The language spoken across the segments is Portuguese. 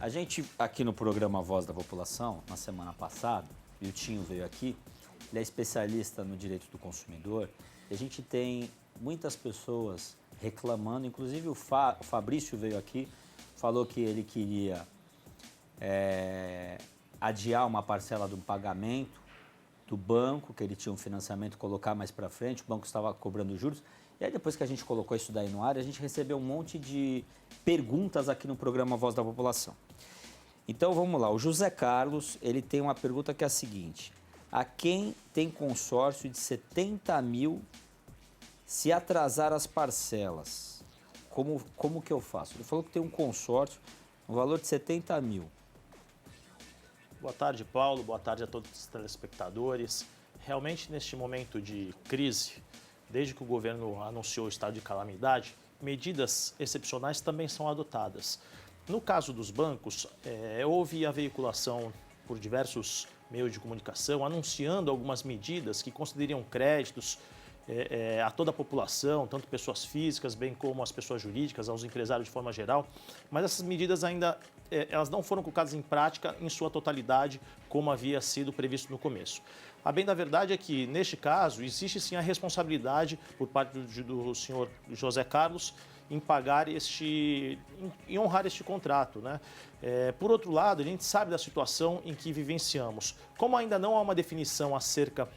A gente, aqui no programa Voz da População, na semana passada, e o Tinho veio aqui, ele é especialista no direito do consumidor, e a gente tem muitas pessoas reclamando, inclusive o Fabrício veio aqui, falou que ele queria adiar uma parcela do pagamento do banco, que ele tinha um financiamento, colocar mais para frente, o banco estava cobrando juros. E aí depois que a gente colocou isso daí no ar, a gente recebeu um monte de perguntas aqui no programa Voz da População. Então vamos lá, o José Carlos, ele tem uma pergunta que é a seguinte: a quem tem consórcio de 70 mil, se atrasar as parcelas, como que eu faço? Ele falou que tem um consórcio no valor de 70 mil. Boa tarde, Paulo. Boa tarde a todos os telespectadores. Realmente, neste momento de crise, desde que o governo anunciou o estado de calamidade, medidas excepcionais também são adotadas. No caso dos bancos, houve a veiculação por diversos meios de comunicação anunciando algumas medidas que concederiam créditos a toda a população, tanto pessoas físicas, bem como as pessoas jurídicas, aos empresários de forma geral, mas essas medidas ainda elas não foram colocadas em prática em sua totalidade, como havia sido previsto no começo. A bem da verdade é que, neste caso, existe sim a responsabilidade por parte do senhor José Carlos em pagar em honrar este contrato, né? Por outro lado, a gente sabe da situação em que vivenciamos. Como ainda não há uma definição acerca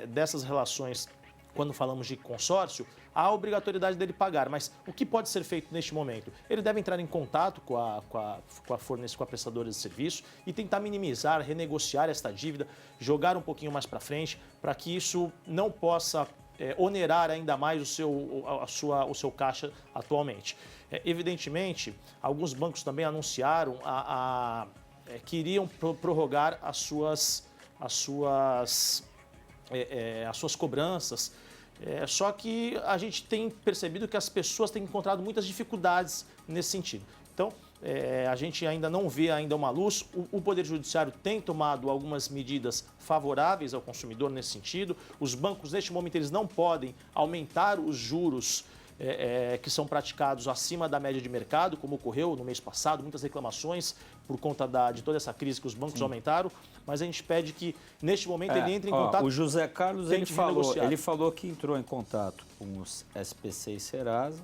dessas relações quando falamos de consórcio, há a obrigatoriedade dele pagar. Mas o que pode ser feito neste momento? Ele deve entrar em contato com a prestadora de serviço e tentar minimizar, renegociar esta dívida, jogar um pouquinho mais para frente, para que isso não possa onerar ainda mais o seu caixa atualmente. Evidentemente, alguns bancos também anunciaram que iriam prorrogar as suas cobranças, só que a gente tem percebido que as pessoas têm encontrado muitas dificuldades nesse sentido. Então, a gente ainda não vê ainda uma luz. O Poder Judiciário tem tomado algumas medidas favoráveis ao consumidor nesse sentido. Os bancos, neste momento, eles não podem aumentar os juros que são praticados acima da média de mercado, como ocorreu no mês passado, muitas reclamações por conta de toda essa crise que os bancos aumentaram, mas a gente pede que, neste momento, ele entre em contato... O José Carlos, ele falou que entrou em contato com os SPC e Serasa,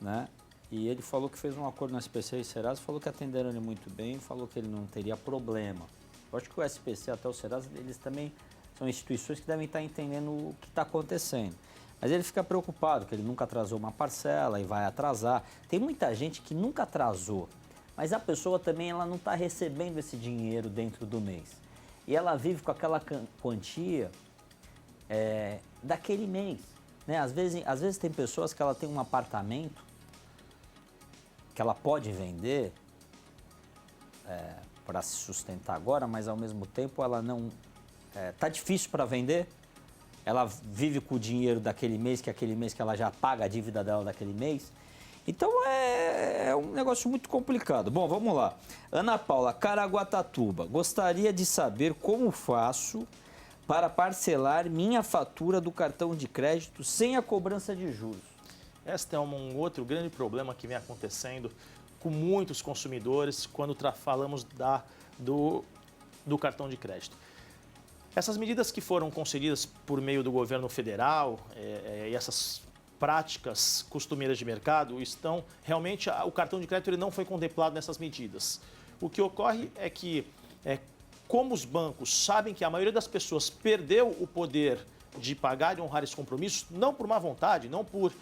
né? E ele falou que fez um acordo no SPC e Serasa, falou que atenderam ele muito bem, falou que ele não teria problema. Eu acho que o SPC até o Serasa, eles também são instituições que devem estar entendendo o que está acontecendo. Mas ele fica preocupado, que ele nunca atrasou uma parcela e vai atrasar. Tem muita gente que nunca atrasou, mas a pessoa também ela não está recebendo esse dinheiro dentro do mês. E ela vive com aquela quantia daquele mês. Né? Às vezes tem pessoas que ela tem um apartamento que ela pode vender para se sustentar agora, mas ao mesmo tempo ela não... Tá difícil para vender. Ela vive com o dinheiro daquele mês, que é aquele mês que ela já paga a dívida dela daquele mês. Então é um negócio muito complicado. Bom, vamos lá. Ana Paula, Caraguatatuba, gostaria de saber como faço para parcelar minha fatura do cartão de crédito sem a cobrança de juros. Este é um outro grande problema que vem acontecendo com muitos consumidores quando falamos do cartão de crédito. Essas medidas que foram concedidas por meio do governo federal e essas práticas costumeiras de mercado estão realmente, o cartão de crédito ele não foi contemplado nessas medidas. O que ocorre é que, como os bancos sabem que a maioria das pessoas perdeu o poder de pagar e honrar esses compromissos, não por má vontade, não por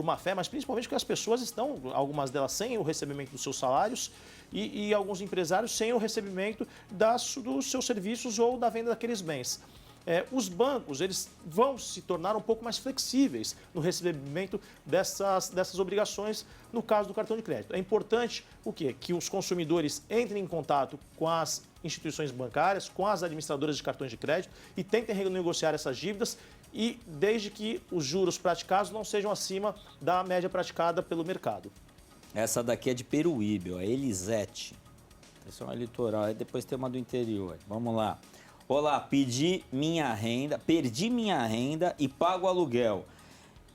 má fé, mas principalmente porque as pessoas estão, algumas delas sem o recebimento dos seus salários e alguns empresários sem o recebimento dos seus serviços ou da venda daqueles bens. Os bancos eles vão se tornar um pouco mais flexíveis no recebimento dessas obrigações no caso do cartão de crédito. É importante o quê? Que os consumidores entrem em contato com as instituições bancárias, com as administradoras de cartões de crédito e tentem renegociar essas dívidas e desde que os juros praticados não sejam acima da média praticada pelo mercado. Essa daqui é de Peruíbe, a Elisete. Essa é uma litoral, aí depois tem uma do interior. Vamos lá. Olá, perdi minha renda e pago aluguel.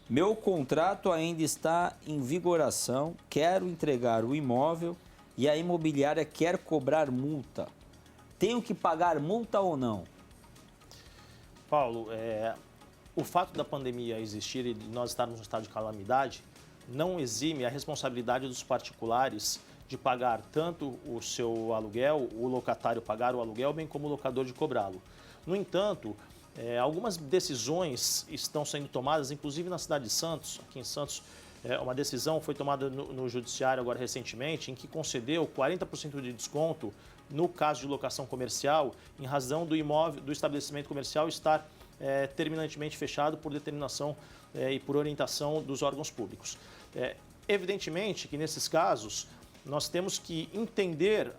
Meu contrato ainda está em vigoração, quero entregar o imóvel e a imobiliária quer cobrar multa. Tenho que pagar multa ou não? Paulo, o fato da pandemia existir e de nós estarmos no estado de calamidade não exime a responsabilidade dos particulares de pagar tanto o seu aluguel, o locatário pagar o aluguel, bem como o locador de cobrá-lo. No entanto, algumas decisões estão sendo tomadas, inclusive na cidade de Santos, aqui em Santos, uma decisão foi tomada no judiciário agora recentemente, em que concedeu 40% de desconto no caso de locação comercial, em razão do imóvel, do estabelecimento comercial estar terminantemente fechado por determinação e por orientação dos órgãos públicos. Evidentemente que nesses casos nós temos que entender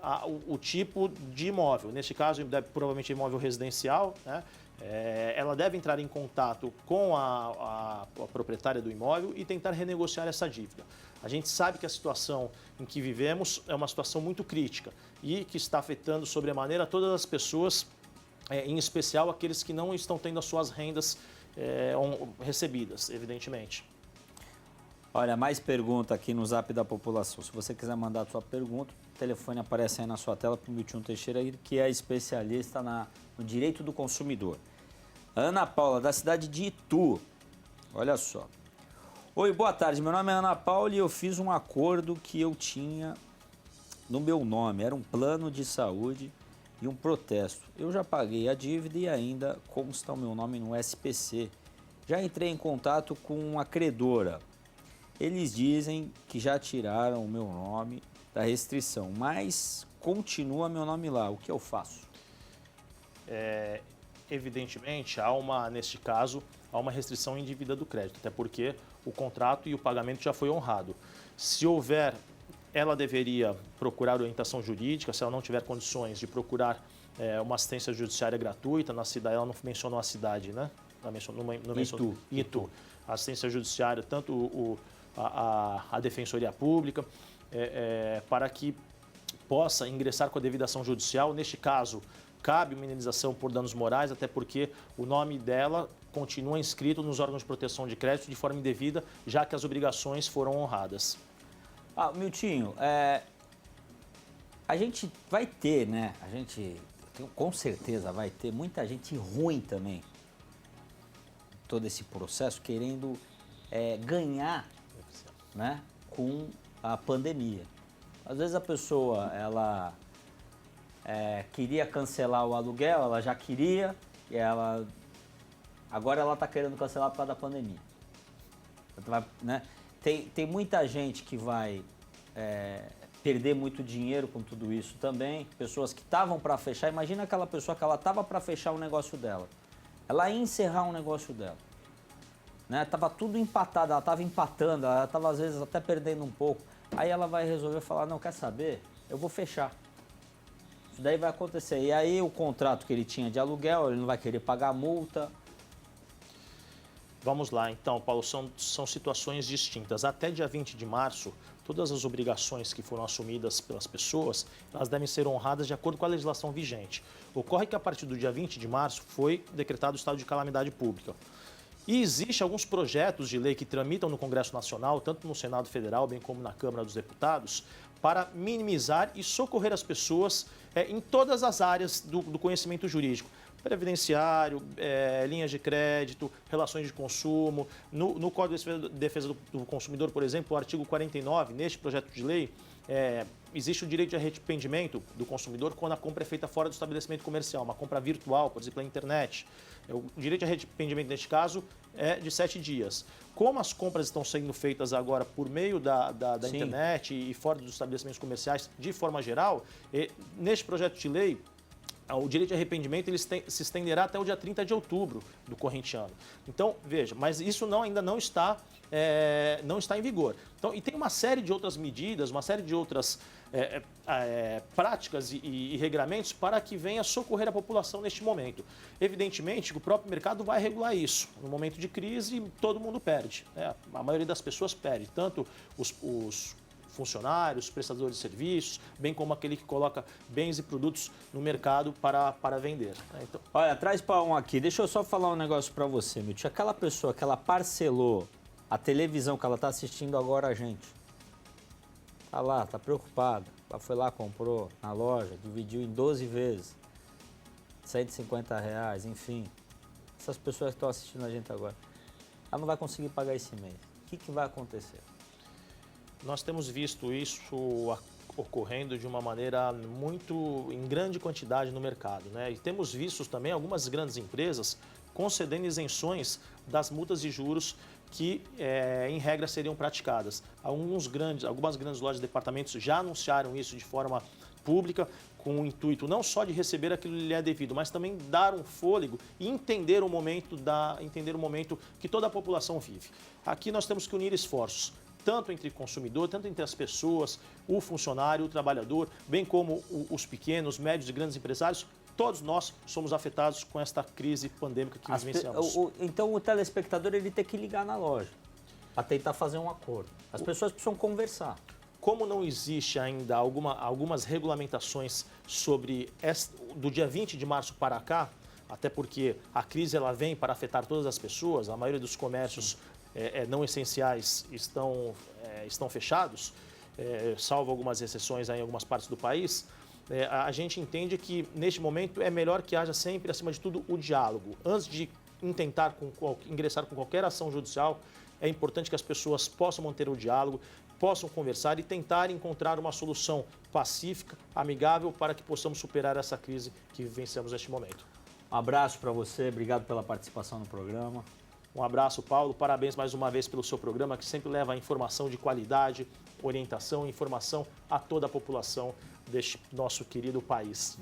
o tipo de imóvel. Neste caso, provavelmente imóvel residencial, né? Ela deve entrar em contato com a proprietária do imóvel e tentar renegociar essa dívida. A gente sabe que a situação em que vivemos é uma situação muito crítica e que está afetando sobremaneira todas as pessoas, em especial aqueles que não estão tendo as suas rendas recebidas, evidentemente. Olha, mais pergunta aqui no Zap da População. Se você quiser mandar a sua pergunta, o telefone aparece aí na sua tela para o Milton Teixeira, que é especialista no direito do consumidor. Ana Paula, da cidade de Itu. Olha só. Oi, boa tarde. Meu nome é Ana Paula e eu fiz um acordo que eu tinha no meu nome. Era um plano de saúde e um protesto. Eu já paguei a dívida e ainda consta o meu nome no SPC. Já entrei em contato com a credora. Eles dizem que já tiraram o meu nome da restrição, mas continua meu nome lá. O que eu faço? Evidentemente, neste caso, há uma restrição em dívida do crédito, até porque o contrato e o pagamento já foi honrado. Se houver, ela deveria procurar orientação jurídica, se ela não tiver condições de procurar uma assistência judiciária gratuita na cidade, ela não mencionou a cidade, né? Ela mencionou Itu. A assistência judiciária, tanto a Defensoria Pública, para que possa ingressar com a devida ação judicial. Neste caso, cabe uma indenização por danos morais, até porque o nome dela continua inscrito nos órgãos de proteção de crédito de forma indevida, já que as obrigações foram honradas. Miltinho, a gente vai ter, né? A gente com certeza vai ter muita gente ruim também. Todo esse processo querendo ganhar, né, com a pandemia. Às vezes a pessoa, ela queria cancelar o aluguel, ela já queria, e agora ela está querendo cancelar por causa da pandemia. Né? Tem muita gente que vai perder muito dinheiro com tudo isso também, pessoas que estavam para fechar. Imagina aquela pessoa que ela estava para fechar o negócio dela, ela ia encerrar um negócio dela. Né? Tava tudo empatado, ela estava empatando, ela estava às vezes até perdendo um pouco. Aí ela vai resolver falar, não, quer saber? Eu vou fechar. Isso daí vai acontecer. E aí o contrato que ele tinha de aluguel, ele não vai querer pagar multa. Vamos lá, então, Paulo, são situações distintas. Até dia 20 de março, todas as obrigações que foram assumidas pelas pessoas, elas devem ser honradas de acordo com a legislação vigente. Ocorre que a partir do dia 20 de março foi decretado o estado de calamidade pública. E existem alguns projetos de lei que tramitam no Congresso Nacional, tanto no Senado Federal, bem como na Câmara dos Deputados, para minimizar e socorrer as pessoas em todas as áreas do conhecimento jurídico. Previdenciário, linhas de crédito, relações de consumo. No Código de Defesa do Consumidor, por exemplo, o artigo 49, neste projeto de lei, existe o direito de arrependimento do consumidor quando a compra é feita fora do estabelecimento comercial, uma compra virtual, por exemplo, pela internet. O direito de arrependimento, neste caso, é de 7 dias. Como as compras estão sendo feitas agora por meio da internet e fora dos estabelecimentos comerciais, de forma geral, neste projeto de lei, o direito de arrependimento se estenderá até o dia 30 de outubro do corrente ano. Então, veja, mas isso ainda não está em vigor. Então, e tem uma série de outras medidas, uma série de outras práticas e regramentos para que venha socorrer a população neste momento. Evidentemente que o próprio mercado vai regular isso. No momento de crise, todo mundo perde. A maioria das pessoas perde, tanto os funcionários, prestadores de serviços, bem como aquele que coloca bens e produtos no mercado para vender. Então... Olha, traz para um aqui. Deixa eu só falar um negócio para você, meu tio. Aquela pessoa que ela parcelou a televisão que ela está assistindo agora a gente, tá lá, tá preocupada. Ela foi lá, comprou na loja, dividiu em 12 vezes, R$150, enfim. Essas pessoas que estão assistindo a gente agora, ela não vai conseguir pagar esse mês. O que vai acontecer? Nós temos visto isso ocorrendo de uma maneira em grande quantidade no mercado, né? E temos visto também algumas grandes empresas concedendo isenções das multas de juros que, em regra, seriam praticadas. Algumas grandes lojas de departamentos já anunciaram isso de forma pública, com o intuito não só de receber aquilo que lhe é devido, mas também dar um fôlego e entender o momento que toda a população vive. Aqui nós temos que unir esforços, tanto entre consumidor, tanto entre as pessoas, o funcionário, o trabalhador, bem como os pequenos, médios e grandes empresários. Todos nós somos afetados com esta crise pandêmica que vivenciamos. Então o telespectador ele tem que ligar na loja para tentar fazer um acordo. As pessoas precisam conversar. Como não existe ainda algumas regulamentações do dia 20 de março para cá, até porque a crise ela vem para afetar todas as pessoas, a maioria dos comércios não essenciais estão fechados, salvo algumas exceções em algumas partes do país, a gente entende que, neste momento, é melhor que haja sempre, acima de tudo, o diálogo. Antes de intentar ingressar com qualquer ação judicial, é importante que as pessoas possam manter o diálogo, possam conversar e tentar encontrar uma solução pacífica, amigável, para que possamos superar essa crise que vivenciamos neste momento. Um abraço para você, obrigado pela participação no programa. Um abraço, Paulo. Parabéns mais uma vez pelo seu programa, que sempre leva informação de qualidade, orientação e informação a toda a população deste nosso querido país.